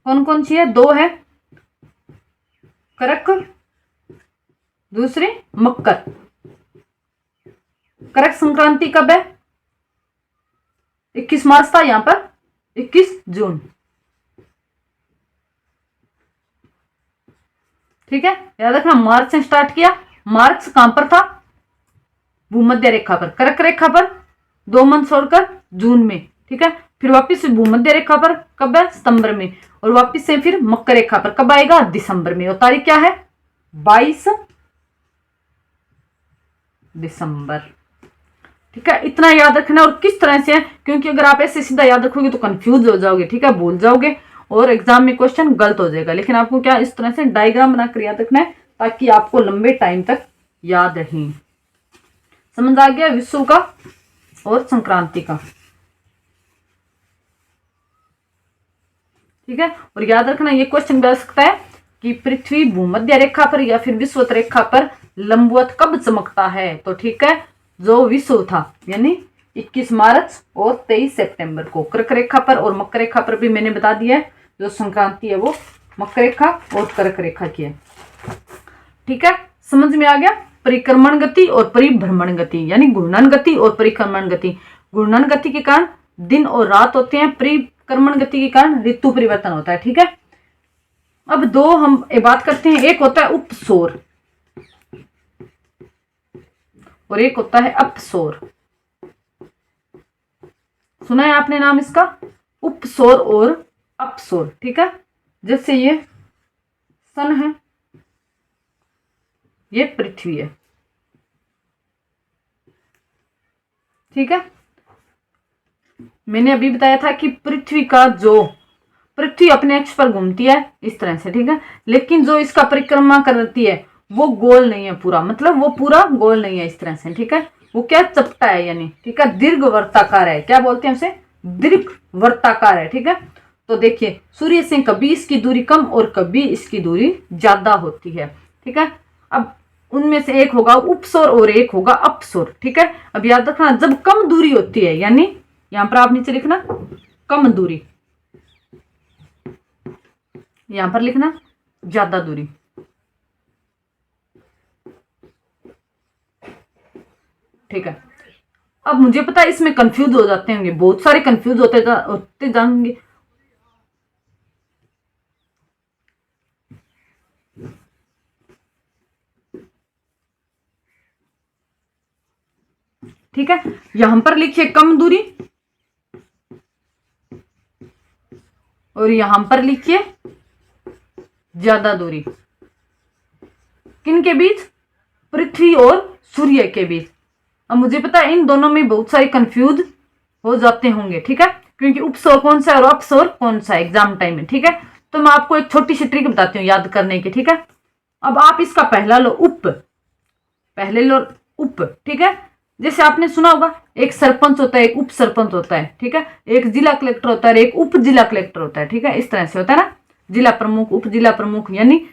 कौन कौन सी है? 2 है, करक, दूसरी मकर। करक संक्रांति कब है? 21 मार्च था यहां पर, 21 जून। ठीक है, याद रखना, मार्च से स्टार्ट किया। मार्च कहां पर था? भूमध्य रेखा पर, कर्क रेखा पर 2 मंथ छोड़कर जून में। ठीक है, फिर वापिस से भूमध्य रेखा पर कब है? सितंबर में। और वापिस से फिर मकर रेखा पर कब आएगा? दिसंबर में। और तारीख क्या है? 22 दिसंबर। ठीक है, इतना याद रखना। और किस तरह से है, क्योंकि अगर आप ऐसे सीधा याद रखोगे तो कंफ्यूज हो जाओगे। ठीक है, भूल जाओगे और एग्जाम में क्वेश्चन गलत हो जाएगा। लेकिन आपको क्या इस तरह से डायग्राम बनाकर याद रखना है ताकि आपको लंबे टाइम तक याद रहे। समझ आ गया विषु का और संक्रांति का? ठीक है, और याद रखना ये क्वेश्चन भी आ सकता है कि पृथ्वी भूमध्य रेखा पर या फिर विषुवत रेखा पर लंबवत कब चमकता है। तो ठीक है, जो विषु था यानी 21 मार्च और 23 सितंबर को कर्क रेखा पर, और मकर रेखा पर भी मैंने बता दिया है। जो संक्रांति है वो मकर रेखा और कर्क रेखा की है। ठीक है, समझ में आ गया? परिक्रमण गति और परिभ्रमण गति, यानी घूर्णन गति और परिक्रमण गति। घूर्णन गति के कारण दिन और रात होते हैं, परिक्रमण गति के कारण ऋतु परिवर्तन होता है। ठीक है, अब 2 हम बात करते हैं। एक होता है उपसौर और एक होता है अपसौर। सुना है आपने नाम इसका? उपसौर और अपसौर। ठीक है, जैसे ये सन है, ये पृथ्वी है। ठीक है, मैंने अभी बताया था कि पृथ्वी अपने अक्ष पर घूमती है इस तरह से। ठीक है, लेकिन जो इसका परिक्रमा करती है वो गोल नहीं है पूरा, मतलब वो पूरा गोल नहीं है इस तरह से। ठीक है, वो क्या चपटा है, यानी ठीक है दीर्घ वर्ताकार है। क्या बोलते हैं उसे? दीर्घ वर्ताकार है। ठीक है, तो देखिए सूर्य से कभी इसकी दूरी कम और कभी इसकी दूरी ज्यादा होती है। ठीक है, अब उनमें से एक होगा उपसौर और एक होगा अपसौर। ठीक है, अब याद रखना, जब कम दूरी होती है, यानी यहां पर आप नीचे लिखना कम दूरी, यहां पर लिखना ज्यादा दूरी। ठीक है, अब मुझे पता है इसमें कंफ्यूज हो जाते होंगे, बहुत सारे कंफ्यूज होते जाएंगे। ठीक है, यहां पर लिखिए कम दूरी और यहां पर लिखिए ज्यादा दूरी। किन के बीच? पृथ्वी और सूर्य के बीच। अब मुझे पता है इन दोनों में बहुत सारे कंफ्यूज हो जाते होंगे। ठीक है, क्योंकि उपसौर कौन सा है और अपसौर कौन सा है एग्जाम टाइम में। ठीक है, तो मैं आपको एक छोटी सी ट्रिक बताती हूँ याद करने की। ठीक है, अब आप इसका पहला लो उप, पहले लो उप। ठीक है, जैसे आपने सुना होगा एक सरपंच होता है, एक उप सरपंच होता है। ठीक है, एक जिला कलेक्टर होता है, एक उप जिला कलेक्टर होता है। ठीक है, इस तरह से होता है ना, जिला प्रमुख, उप जिला प्रमुख। यानी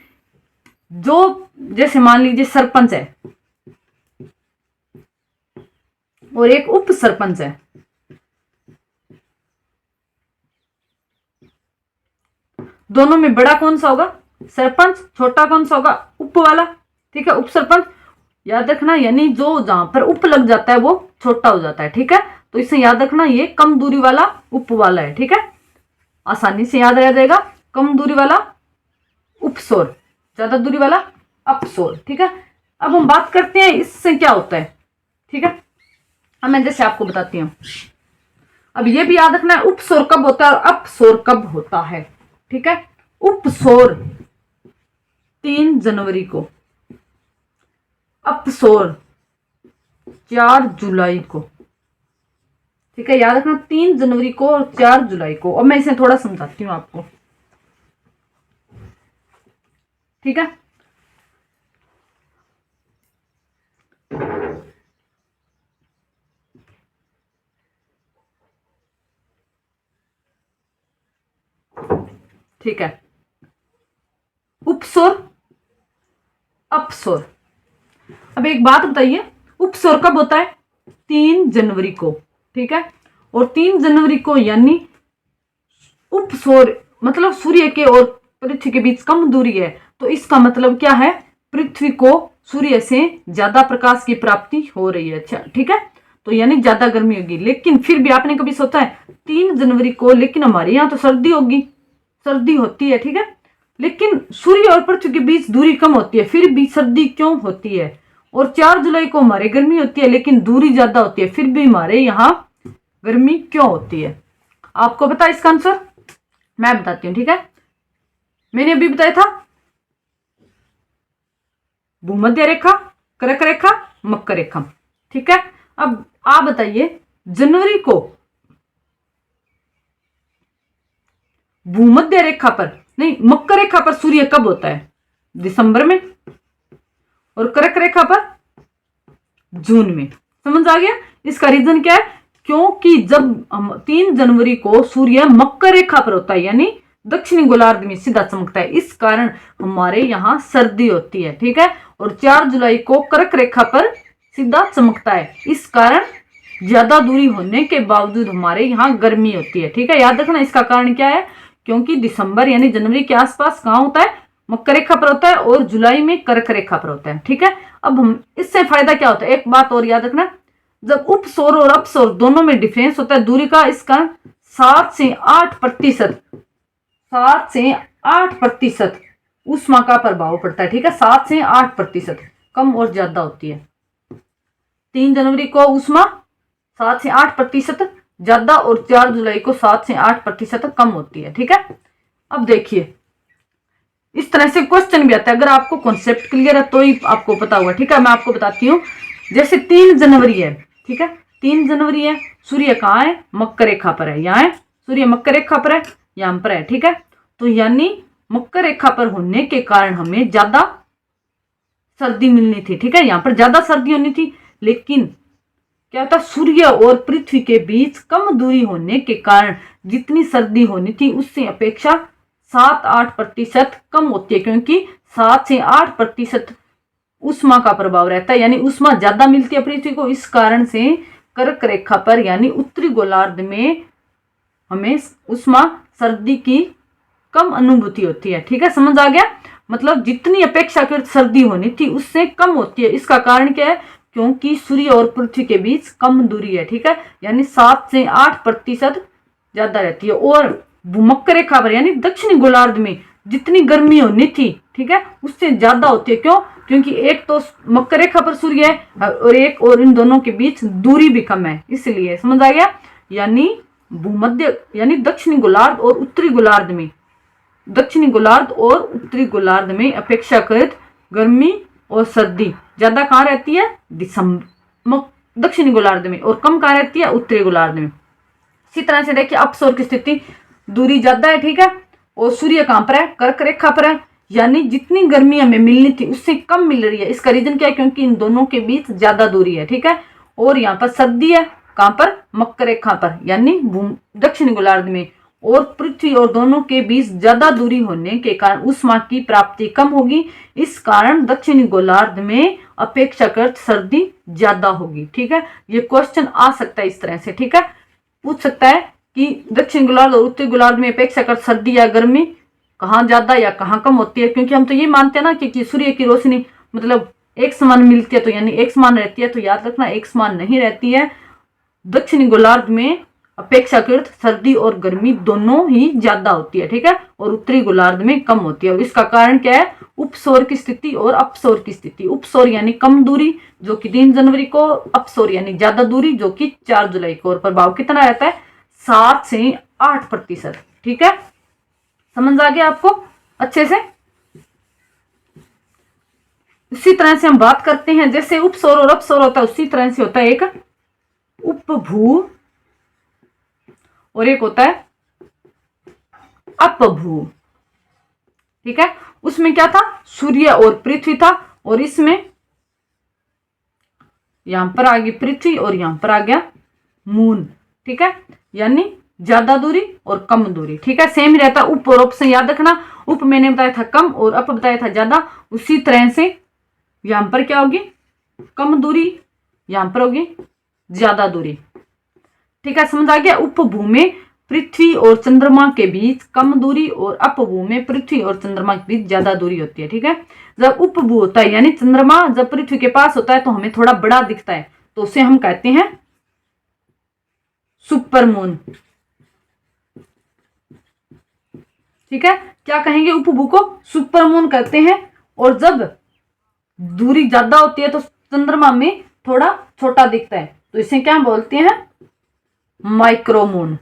जो जैसे मान लीजिए सरपंच है और एक उप सरपंच है, दोनों में बड़ा कौन सा होगा? सरपंच। छोटा कौन सा होगा? उप वाला। ठीक है, उप सरपंच। याद रखना, यानी जो जहां पर उप लग जाता है वो छोटा हो जाता है। ठीक है, तो इसे याद रखना, ये कम दूरी वाला उप वाला है। ठीक है, आसानी से याद रह जाएगा। कम दूरी वाला उपसौर, ज्यादा दूरी वाला अपसौर। ठीक है, अब हम बात करते हैं इससे क्या होता है, ठीक है। अब मैं जैसे आपको बताती हूँ, अब ये भी याद रखना है उपसौर कब होता है और अपसौर कब होता है, ठीक है। उपसौर 3 जनवरी को, अपसौर 4 जुलाई को, ठीक है। याद रखना 3 जनवरी को और 4 जुलाई को। और मैं इसे थोड़ा समझाती हूँ आपको, ठीक है। ठीक है, उपसौर अपसौर। अब एक बात बताइए, उपसौर कब होता है? 3 जनवरी को, ठीक है। और 3 जनवरी को यानी उपसौर मतलब सूर्य के और पृथ्वी के बीच कम दूरी है, तो इसका मतलब क्या है? पृथ्वी को सूर्य से ज्यादा प्रकाश की प्राप्ति हो रही है, अच्छा ठीक है। तो यानी ज्यादा गर्मी होगी। लेकिन फिर भी आपने कभी सोचा है 3 जनवरी को, लेकिन हमारे यहाँ तो सर्दी होगी, सर्दी होती है, ठीक है। लेकिन सूर्य और पृथ्वी के बीच दूरी कम होती है, फिर भी सर्दी क्यों होती है? और 4 जुलाई को हमारे गर्मी होती है लेकिन दूरी ज्यादा होती है, फिर भी हमारे यहाँ गर्मी क्यों होती है? आपको पता है इसका आंसर? मैं बताती हूँ, ठीक है। मैंने अभी बताया था भूमध्य रेखा, कर्क रेखा, मकर रेखा, ठीक है। अब आप बताइए जनवरी को भूमध्य रेखा पर नहीं, मकर रेखा पर सूर्य कब होता है? दिसंबर में। और कर्क रेखा पर जून में। समझ आ गया? इसका रीजन क्या है? क्योंकि जब 3 जनवरी को सूर्य मकर रेखा पर होता है यानी दक्षिणी गोलार्ध में सीधा चमकता है, इस कारण हमारे यहाँ सर्दी होती है, ठीक है। और 4 जुलाई को कर्क रेखा पर सीधा चमकता है, इस कारण ज्यादा दूरी होने के बावजूद हमारे यहाँ गर्मी होती है, ठीक है। याद रखना इसका कारण क्या है? क्योंकि दिसंबर यानी जनवरी के आसपास कहाँ होता है? मकर रेखा पर होता है और जुलाई में कर्क रेखा पर होता है, ठीक है। अब हम इससे फायदा क्या होता है? एक बात और याद रखना, जब उपसौर और अपसौर दोनों में डिफरेंस होता है दूरी का, इसका 7 से 8% 7 से 8% ऊष्मा का प्रभाव पड़ता है, ठीक है। 7 से 8% कम और ज्यादा होती है। 3 जनवरी को ऊष्मा 7 से 8% ज्यादा और 4 जुलाई को 7 से 8% कम होती है, ठीक है। अब देखिए इस तरह से क्वेश्चन भी आता है, अगर आपको कॉन्सेप्ट क्लियर है तो ही आपको पता होगा, ठीक है। मैं आपको बताती हूँ, जैसे 3 जनवरी है, ठीक है। 3 जनवरी है, सूर्य कहाँ है? मकर रेखा पर है, यहाँ है सूर्य मकर रेखा पर है, यहाँ पर है, ठीक है। तो यानी मकर रेखा पर होने के कारण हमें ज्यादा सर्दी मिलनी थी, ठीक है। यहाँ पर ज्यादा सर्दी होनी थी, लेकिन क्या होता? सूर्य और पृथ्वी के बीच कम दूरी होने के कारण जितनी सर्दी होनी थी उससे अपेक्षा 7-8% कम होती है, क्योंकि 7 से 8% ऊष्मा का प्रभाव रहता है, यानी ऊष्मा ज्यादा मिलती है पृथ्वी को। इस कारण से कर्क रेखा पर यानी उत्तरी गोलार्ध में हमें ऊष्मा सर्दी की कम अनुभूति होती है, ठीक है। समझ आ गया? मतलब जितनी अपेक्षाकृत सर्दी होनी थी उससे कम होती है। इसका कारण क्या है? क्योंकि सूर्य और पृथ्वी के बीच कम दूरी है, ठीक है। यानी 7 से 8% ज्यादा रहती है। और भूमध्य रेखा पर यानी दक्षिणी गोलार्ध में जितनी गर्मी होनी थी, ठीक है, उससे ज्यादा होती है। क्यों? क्योंकि एक तो मकर रेखा पर सूर्य है और एक और इन दोनों के बीच दूरी भी कम है, इसलिए। समझ आ गया? यानी भूमध्य यानी दक्षिणी गोलार्ध और उत्तरी गोलार्ध में, दक्षिणी गोलार्ध और उत्तरी गोलार्ध में अपेक्षाकृत गर्मी और सर्दी ज्यादा कहाँ रहती है? दक्षिणी गोलार्ध में, और कम कहाँ रहती है? उत्तरी गोलार्ध में। इसी तरह से देखिए अपसौर की स्थिति, दूरी ज्यादा है, ठीक है, और सूर्य कहाँ पर है? कर्क रेखा पर है, यानी जितनी गर्मी हमें मिलनी थी उससे कम मिल रही है। इसका रीजन क्या है? क्योंकि इन दोनों के बीच ज्यादा दूरी है, ठीक है। और यहाँ पर सर्दी है कहाँ पर? मकर रेखा पर यानी दक्षिणी गोलार्ध में। और पृथ्वी और दोनों के बीच ज्यादा दूरी होने के कारण ऊष्मा की प्राप्ति कम होगी, इस कारण दक्षिणी गोलार्ध में अपेक्षाकृत सर्दी ज्यादा होगी, ठीक है। ये क्वेश्चन आ सकता है इस तरह से, ठीक है। पूछ सकता है कि दक्षिण गोलार्ध और उत्तरी गोलार्ध में अपेक्षाकृत सर्दी या गर्मी कहाँ ज्यादा या कहाँ कम होती है, क्योंकि हम तो ये मानते हैं ना कि सूर्य की रोशनी मतलब एक समान मिलती है, तो यानी एक समान रहती है। तो याद रखना एक समान नहीं रहती है। दक्षिणी गोलार्ध में अपेक्षाकृत सर्दी और गर्मी दोनों ही ज्यादा होती है, ठीक है, और उत्तरी गोलार्ध में कम होती है। और इसका कारण क्या है? उपसौर की स्थिति और अपसौर की स्थिति। उपसौर यानी कम दूरी जो कि 3 जनवरी को, अपसौर यानी ज्यादा दूरी जो कि 4 जुलाई को। और प्रभाव कितना रहता है? 7 से 8%, ठीक है। समझ आ गया आपको अच्छे से? इसी तरह से हम बात करते हैं, जैसे उपसौर और अपसौर होता है उसी तरह से होता है एक उपभू और एक होता है अपभू, ठीक है। उसमें क्या था? सूर्य और पृथ्वी था, और इसमें यहां पर आ गई पृथ्वी और यहां पर आ गया मून, ठीक है, यानी ज्यादा दूरी और कम दूरी, ठीक है। सेम ही रहता, उप और अप से याद रखना। उप मैंने बताया था कम और अप बताया था ज्यादा। उसी तरह से यहां पर क्या होगी? कम दूरी, यहां पर होगी ज्यादा दूरी, ठीक है। समझ आ गया? उपभू में पृथ्वी और चंद्रमा के बीच कम दूरी और अपभू में पृथ्वी और चंद्रमा के बीच ज्यादा दूरी होती है, ठीक है। जब उपभू होता है यानी चंद्रमा जब पृथ्वी के पास होता है तो हमें थोड़ा बड़ा दिखता है, तो उसे हम कहते हैं सुपरमून, ठीक है। क्या कहेंगे? उपभू को सुपरमून कहते हैं। और जब दूरी ज्यादा होती है तो चंद्रमा में थोड़ा छोटा दिखता है, तो इसे क्या बोलते हैं? माइक्रोमून।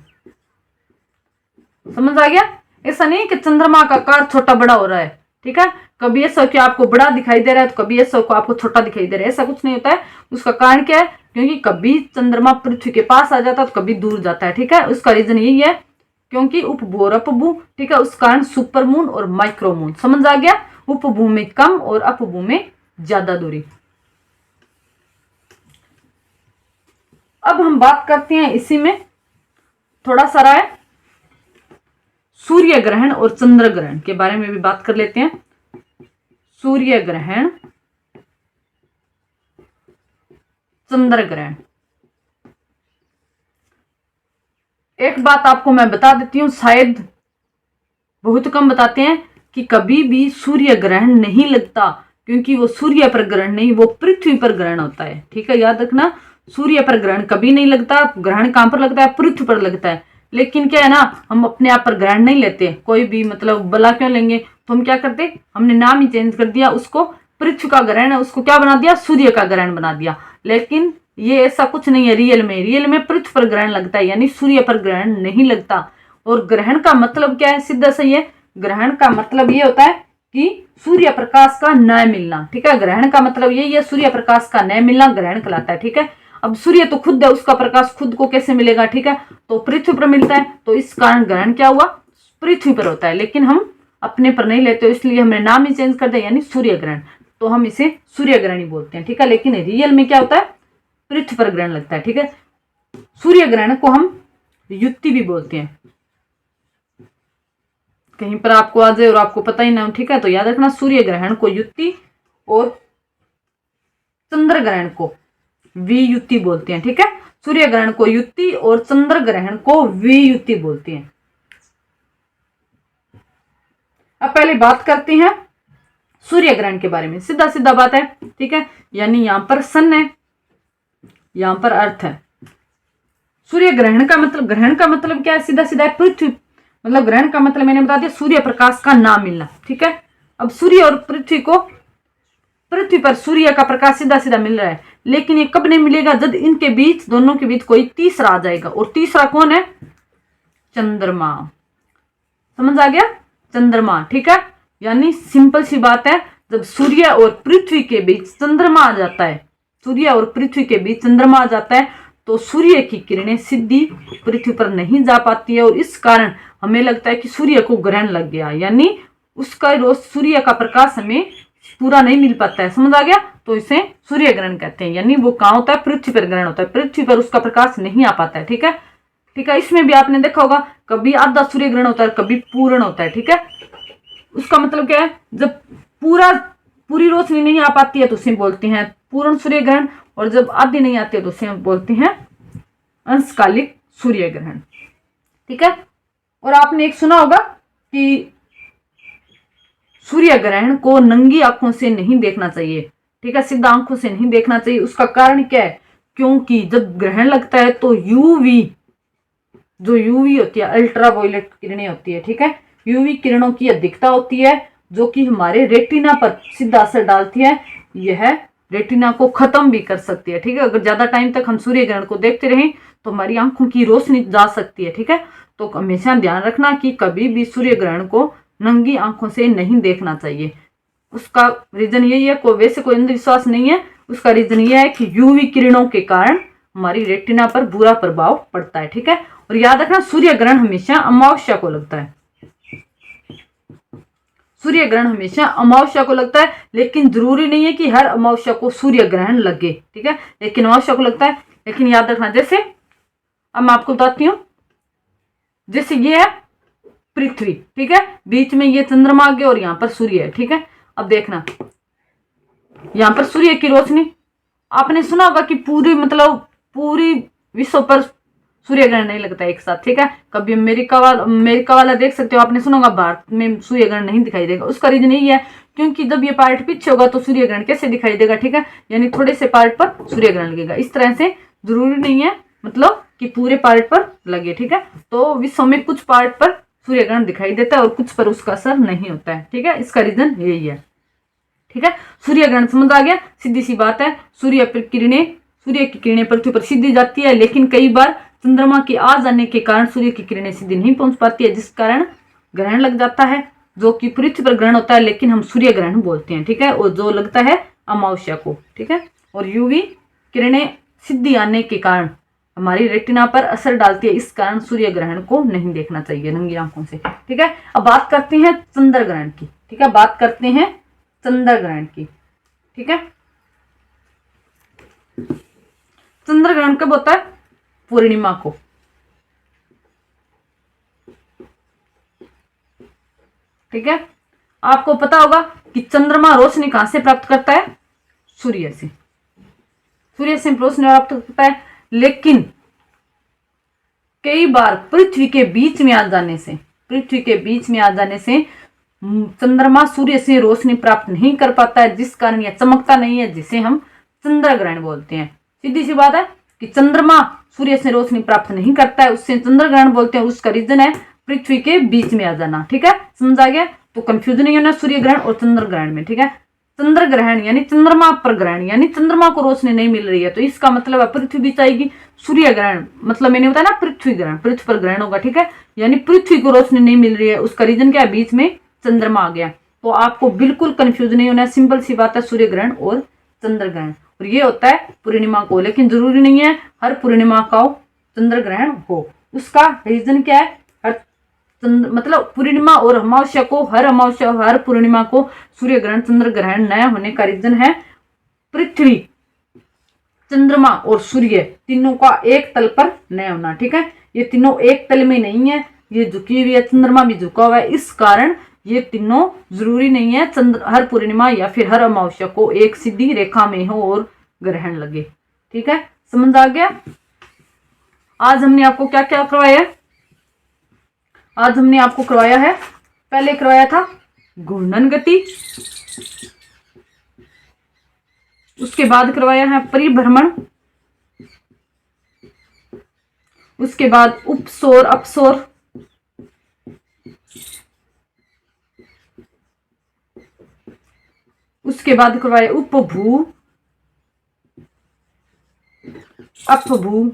समझ आ गया? ऐसा नहीं कि चंद्रमा का आकार छोटा बड़ा हो रहा है, ठीक है। कभी ऐसा कि आपको बड़ा दिखाई दे रहा है तो कभी ऐसा को आपको छोटा दिखाई दे रहा है, ऐसा कुछ नहीं होता है। उसका कारण क्या है? क्योंकि कभी चंद्रमा पृथ्वी के पास आ जाता है तो कभी दूर जाता है, ठीक है। उसका रीजन यही है क्योंकि उपभू और अपभू, ठीक है, उस कारण सुपरमून और माइक्रोमून। समझ आ गया? उपभू में कम और अपभू में ज्यादा दूरी। अब हम बात करते हैं इसी में थोड़ा सा है सूर्य ग्रहण और चंद्र ग्रहण के बारे में भी बात कर लेते हैं। सूर्य ग्रहण, चंद्र ग्रहण। एक बात आपको मैं बता देती हूं, शायद बहुत कम बताते हैं कि कभी भी सूर्य ग्रहण नहीं लगता, क्योंकि वो सूर्य पर ग्रहण नहीं, वो पृथ्वी पर ग्रहण होता है, ठीक है। याद रखना, सूर्य पर ग्रहण कभी नहीं लगता। ग्रहण कहां पर लगता है? पृथ्वी पर लगता है। लेकिन क्या है ना, हम अपने आप पर ग्रहण नहीं लेते, कोई भी मतलब भला क्यों लेंगे, तो हम क्या करते? हमने नाम ही चेंज कर दिया, उसको पृथ्वी का ग्रहण है उसको क्या बना दिया? सूर्य का ग्रहण बना दिया। लेकिन ये ऐसा कुछ नहीं है रियल में पृथ्वी पर ग्रहण लगता है, यानी सूर्य पर ग्रहण नहीं लगता। और ग्रहण का मतलब क्या है? सीधा सही है, ग्रहण का मतलब ये होता है कि सूर्य प्रकाश का न मिलना, ठीक है। ग्रहण का मतलब यही है, सूर्य प्रकाश का न मिलना ग्रहण कहलाता है, ठीक है। अब सूर्य तो खुद है, उसका प्रकाश खुद को कैसे मिलेगा, ठीक है, तो पृथ्वी पर मिलता है, तो इस कारण ग्रहण क्या हुआ? पृथ्वी पर होता है। लेकिन हम अपने पर नहीं लेते, इसलिए हमने नाम ही चेंज कर दिया, यानी सूर्य ग्रहण, तो हम इसे सूर्य ग्रहण ही बोलते हैं, ठीक है। लेकिन रियल में क्या होता है? पृथ्वी पर ग्रहण लगता है, ठीक है। सूर्य ग्रहण को हम युति भी बोलते हैं। कहीं पर आपको आ जाए और आपको पता ही ना हो, ठीक है, तो याद रखना, सूर्य ग्रहण को युति और चंद्र ग्रहण को वियुति बोलते हैं, ठीक है। सूर्य ग्रहण को युति और चंद्र ग्रहण को वियुति बोलते हैं। अब पहले बात करते हैं सूर्य ग्रहण के बारे में। सीधा सीधा बात है, ठीक है, यानी यहां पर सन है, यहां पर अर्थ है। सूर्य ग्रहण का मतलब क्या है? सीधा सीधा है, पृथ्वी, मतलब ग्रहण का मतलब मैंने बता दिया, सूर्य प्रकाश का ना मिलना, ठीक है। अब सूर्य और पृथ्वी को, पृथ्वी पर सूर्य का प्रकाश सीधा सीधा मिल रहा है, लेकिन ये कब नहीं मिलेगा? जब इनके बीच, दोनों के बीच कोई तीसरा आ जाएगा। और तीसरा कौन है? चंद्रमा। समझ आ गया? चंद्रमा, ठीक है। यानी सिंपल सी बात है, जब सूर्य और पृथ्वी के बीच चंद्रमा आ जाता है, सूर्य और पृथ्वी के बीच चंद्रमा आ जाता है, तो सूर्य की किरणें सीधी पृथ्वी पर नहीं जा पाती है, और इस कारण हमें लगता है कि सूर्य को ग्रहण लग गया, यानी उसका रोज सूर्य का प्रकाश हमें पूरा नहीं मिल पाता है। समझ आ गया? तो इसे सूर्य ग्रहण कहते हैं। यानी वो कहां होता है? पृथ्वी पर ग्रहण होता है, पृथ्वी पर उसका प्रकाश नहीं आ पाता है, ठीक है, ठीक है। इसमें भी आपने देखा होगा, कभी आधा सूर्य ग्रहण होता है, कभी पूर्ण होता है, ठीक है। उसका मतलब क्या है? जब पूरी रोशनी नहीं आ पाती है तो उसे बोलते हैं पूर्ण सूर्य ग्रहण, और जब आधी नहीं आती है तो उसे बोलते हैं अंशकालिक सूर्य ग्रहण, ठीक है। और आपने एक सुना होगा कि सूर्य ग्रहण को नंगी आंखों से नहीं देखना चाहिए, ठीक है, सीधा आंखों से नहीं देखना चाहिए। उसका कारण क्या है? क्योंकि जब ग्रहण लगता है तो यूवी जो यूवी होती है, अल्ट्रा वायलेट किरणें होती है, ठीक है, यूवी किरणों की अधिकता होती है जो कि हमारे रेटिना पर सीधा असर डालती है। यह रेटिना को खत्म भी कर सकती है, ठीक है। अगर ज्यादा टाइम तक हम सूर्य ग्रहण को देखते रहें तो हमारी आंखों की रोशनी जा सकती है, ठीक है। तो हमेशा ध्यान रखना कि कभी भी सूर्य ग्रहण को नंगी आंखों से नहीं देखना चाहिए। उसका रीजन यही है, वैसे कोई अंधविश्वास नहीं है, उसका रीजन ये है कि यूवी किरणों के कारण हमारी रेटिना पर बुरा प्रभाव पड़ता है, ठीक है। और याद रखना, सूर्य ग्रहण हमेशा अमावस्या को लगता है, सूर्य ग्रहण हमेशा अमावस्या को लगता है, लेकिन जरूरी नहीं है कि हर अमावस्या को सूर्य ग्रहण लगे, ठीक है, लेकिन अमावस्या को लगता है। लेकिन याद रखना, जैसे अब मैं आपको बताती हूँ, जैसे ये है पृथ्वी, ठीक है, बीच में ये चंद्रमा आ गया और यहाँ पर सूर्य है, ठीक है। अब देखना, यहाँ पर सूर्य की रोशनी, आपने सुना होगा कि पूरी विश्व पर सूर्य ग्रहण नहीं लगता एक साथ, ठीक है। कभी अमेरिका वाला देख सकते हो, आपने सुना होगा भारत में सूर्य ग्रहण नहीं दिखाई देगा। उसका रीजन यही है क्योंकि जब ये पार्ट पीछे होगा तो सूर्य ग्रहण कैसे दिखाई देगा, ठीक है, यानी थोड़े से पार्ट पर सूर्य ग्रहण लगेगा। इस तरह से जरूरी नहीं है कि पूरे पार्ट पर लगे, ठीक है। तो विश्व में कुछ पार्ट पर सूर्य ग्रहण दिखाई देता है और कुछ पर उसका असर नहीं होता है, ठीक है। इसका रीजन यही है, ठीक है। सूर्य ग्रहण समझ आ गया, सीधी सी बात है। सूर्य की किरणें पृथ्वी पर सीधी जाती है, लेकिन कई बार चंद्रमा के आ जाने के कारण सूर्य की किरणें सीधी नहीं पहुंच पाती है, जिस कारण ग्रहण लग जाता है, जो कि पृथ्वी पर ग्रहण होता है लेकिन हम सूर्य ग्रहण बोलते हैं, ठीक है, और जो लगता है अमावस्या को, ठीक है। और यूवी किरणें सीधी आने के कारण हमारी रेटिना पर असर डालती है, इस कारण सूर्य ग्रहण को नहीं देखना चाहिए नंगी आंखों से, ठीक है। अब बात करते हैं चंद्र ग्रहण की, ठीक है, बात करते हैं चंद्र ग्रहण की, ठीक है। चंद्र ग्रहण कब होता है? पूर्णिमा को, ठीक है। आपको पता होगा कि चंद्रमा रोशनी कहां से प्राप्त करता है? सूर्य से रोशनी प्राप्त करता है, लेकिन कई बार पृथ्वी के बीच में आ जाने से चंद्रमा सूर्य से रोशनी प्राप्त नहीं कर पाता है, जिस कारण यह चमकता नहीं है, जिसे हम चंद्र ग्रहण बोलते हैं। सीधी सी बात है कि चंद्रमा सूर्य से रोशनी प्राप्त नहीं करता है, उससे चंद्र ग्रहण बोलते हैं। उसका रीजन है पृथ्वी के बीच में आ जाना, ठीक है, समझ आ गया। तो कंफ्यूजन नहीं होना सूर्य ग्रहण और चंद्र ग्रहण में, ठीक है। चंद्र ग्रहण यानी चंद्रमा पर ग्रहण, यानी चंद्रमा को रोशनी नहीं मिल रही है, तो इसका मतलब है पृथ्वी बीच आएगी। सूर्य ग्रहण मतलब मैंने बताया ना, पृथ्वी ग्रहण, पृथ्वी पर ग्रहण होगा, ठीक है, यानी पृथ्वी को रोशनी नहीं मिल रही है। उसका रीजन क्या है? बीच में चंद्रमा आ गया। तो आपको बिल्कुल कंफ्यूज नहीं होना, सिंपल सी बात है, सूर्य ग्रहण और चंद्र ग्रहण। और ये होता है पूर्णिमा को, लेकिन जरूरी नहीं है हर पूर्णिमा का चंद्र ग्रहण हो। उसका रीजन क्या है? मतलब पूर्णिमा और अमावस्या को, हर पूर्णिमा को सूर्य ग्रहण चंद्र ग्रहण न होने का रीजन है पृथ्वी, चंद्रमा और सूर्य तीनों का एक तल पर न होना, ठीक है। ये तीनों एक तल में नहीं है, ये झुकी हुई है, चंद्रमा भी झुका हुआ है, इस कारण ये तीनों जरूरी नहीं है हर पूर्णिमा या फिर हर अमावस्या को एक सीधी रेखा में हो और ग्रहण लगे, ठीक है, समझ आ गया। आज हमने आपको क्या क्या करवाया है? आज हमने आपको करवाया है, पहले करवाया था घूर्णन गति, उसके बाद करवाया है परिभ्रमण, उसके बाद उपसौर अपसौर, उसके बाद करवाया उपभू अपभू,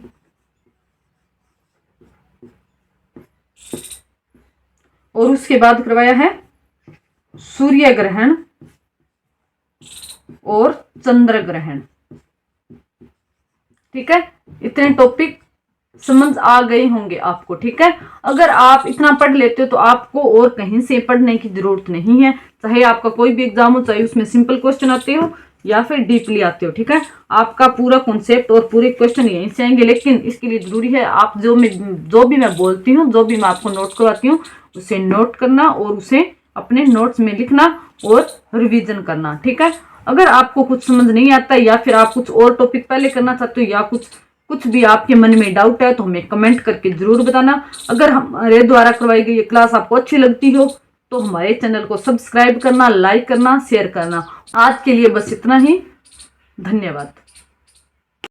और उसके बाद करवाया है सूर्य ग्रहण और चंद्र ग्रहण, ठीक है। इतने टॉपिक समझ आ गए होंगे आपको, ठीक है। अगर आप इतना पढ़ लेते हो तो आपको और कहीं से पढ़ने की जरूरत नहीं है, चाहे आपका कोई भी एग्जाम हो, चाहे उसमें सिंपल क्वेश्चन आते हो या फिर डीपली आते हो, ठीक है। आपका पूरा कॉन्सेप्ट और पूरे क्वेश्चन यहीं से आएंगे, लेकिन इसके लिए जरूरी है आप जो भी मैं बोलती हूँ, जो भी मैं आपको नोट करवाती हूँ, उसे नोट करना और उसे अपने नोट्स में लिखना और रिवीजन करना, ठीक है। अगर आपको कुछ समझ नहीं आता या फिर आप कुछ और टॉपिक पहले करना चाहते हो या कुछ भी आपके मन में डाउट है तो हमें कमेंट करके जरूर बताना। अगर हमारे द्वारा करवाई गई ये क्लास आपको अच्छी लगती हो तो हमारे चैनल को सब्सक्राइब करना, लाइक करना, शेयर करना। आज के लिए बस इतना ही, धन्यवाद।